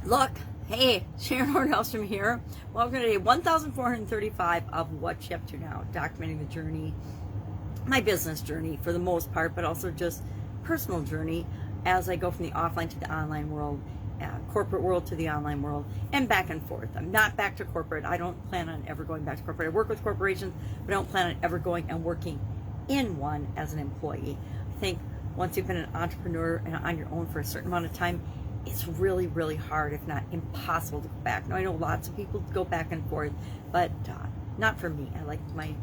Look, hey, Sharon Horne-Ellstrom here. Welcome to day 1435 of What You Up To Now, documenting the journey, my business journey for the most part, but also just personal journey as I go from the offline to the online world, corporate world to the online world, and back and forth. I'm not back to corporate. I don't plan on ever going back to corporate. I work with corporations, but I don't plan on ever going and working in one as an employee. I think once you've been an entrepreneur and on your own for a certain amount of time, it's really, really hard, if not impossible, to go back. Now, I know lots of people go back and forth, but not for me. I like my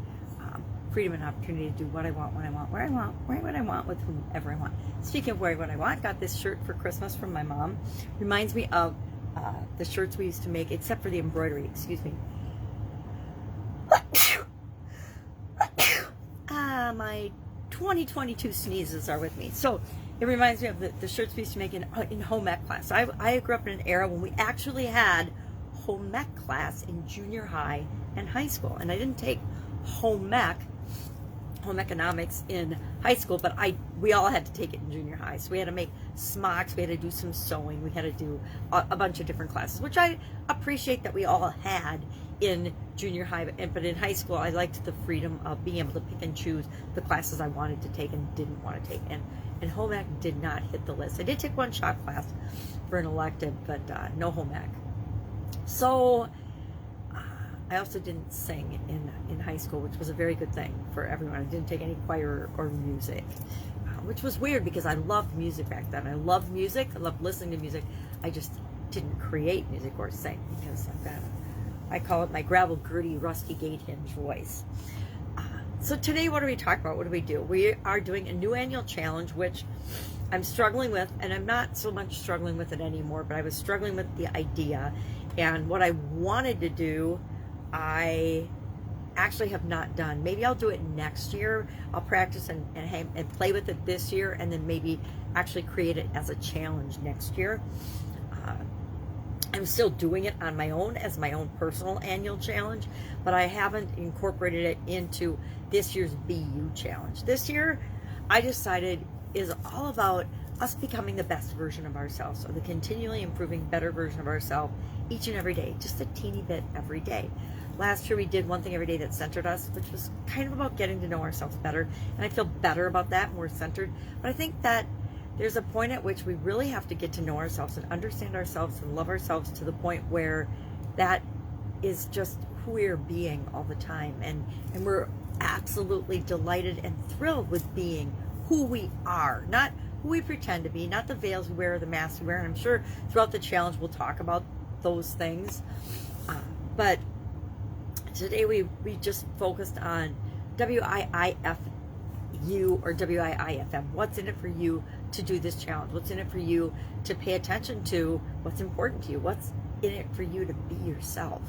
freedom and opportunity to do what I want, when I want, where I want, when I want, with whomever I want. Speaking of where what I want, got this shirt for Christmas from my mom. Reminds me of the shirts we used to make, except for the embroidery, excuse me. My 2022 sneezes are with me. So it reminds me of the shirts we used to make in home ec class. I grew up in an era when we actually had home ec class in junior high and high school. And I didn't take home economics in high school, but we all had to take it in junior high. So we had to make smocks, we had to do some sewing, we had to do a bunch of different classes, which I appreciate that we all had in junior high, but in high school I liked the freedom of being able to pick and choose the classes I wanted to take and didn't want to take, and home ec did not hit the list. I did take one shop class for an elective, but no home ec. So I also didn't sing in high school, which was a very good thing for everyone. I didn't take any choir or music, which was weird because I loved music back then. I loved music. I loved listening to music. I just didn't create music or sing because I've got I call it my gravel, gritty, rusty gate hinge voice. So today, what do we talk about? What do we do? We are doing a new annual challenge, which I'm struggling with, and I'm not so much struggling with it anymore, but I was struggling with the idea. And what I wanted to do, I actually have not done. Maybe I'll do it next year. I'll practice and play with it this year, and then maybe actually create it as a challenge next year. I'm still doing it on my own as my own personal annual challenge, but I haven't incorporated it into this year's BU challenge. This year, I decided, is all about us becoming the best version of ourselves, or the continually improving better version of ourselves each and every day, just a teeny bit every day. Last year we did one thing every day that centered us, which was kind of about getting to know ourselves better, and I feel better about that, more centered. But I think that there's a point at which we really have to get to know ourselves and understand ourselves and love ourselves to the point where that is just who we're being all the time, and we're absolutely delighted and thrilled with being who we are, not who we pretend to be, not the veils we wear or the masks we wear. And I'm sure throughout the challenge we'll talk about those things, but today we just focused on WIIFU or WIIFM. What's in it for you to do this challenge? What's in it for you to pay attention to? What's important to you? What's in it for you to be yourself?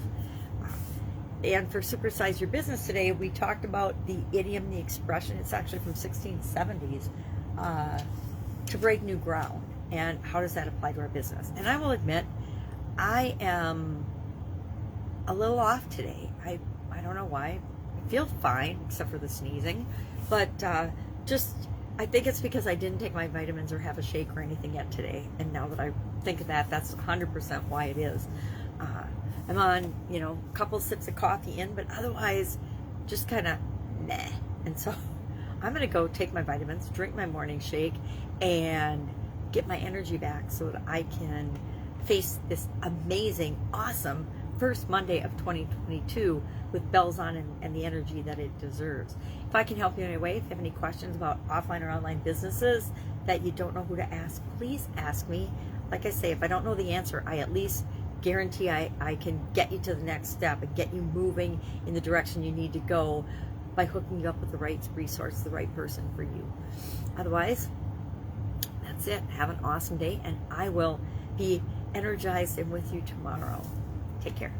And for Supersize Your Business today, we talked about the idiom, the expression. It's actually from 1670s, to break new ground. And how does that apply to our business? And I will admit, I am a little off today. I don't know why. I feel fine, except for the sneezing. But I think it's because I didn't take my vitamins or have a shake or anything yet today. And now that I think of that, that's 100% why it is. I'm on, a couple sips of coffee in, but otherwise just kind of meh. And so I'm going to go take my vitamins, drink my morning shake, and get my energy back so that I can face this amazing, awesome first Monday of 2022 with bells on and the energy that it deserves. If I can help you in any way, if you have any questions about offline or online businesses that you don't know who to ask, please ask me. Like I say, if I don't know the answer, I at least guarantee I can get you to the next step and get you moving in the direction you need to go by hooking you up with the right resource, the right person for you. Otherwise, that's it. Have an awesome day, and I will be energized and with you tomorrow. Take care.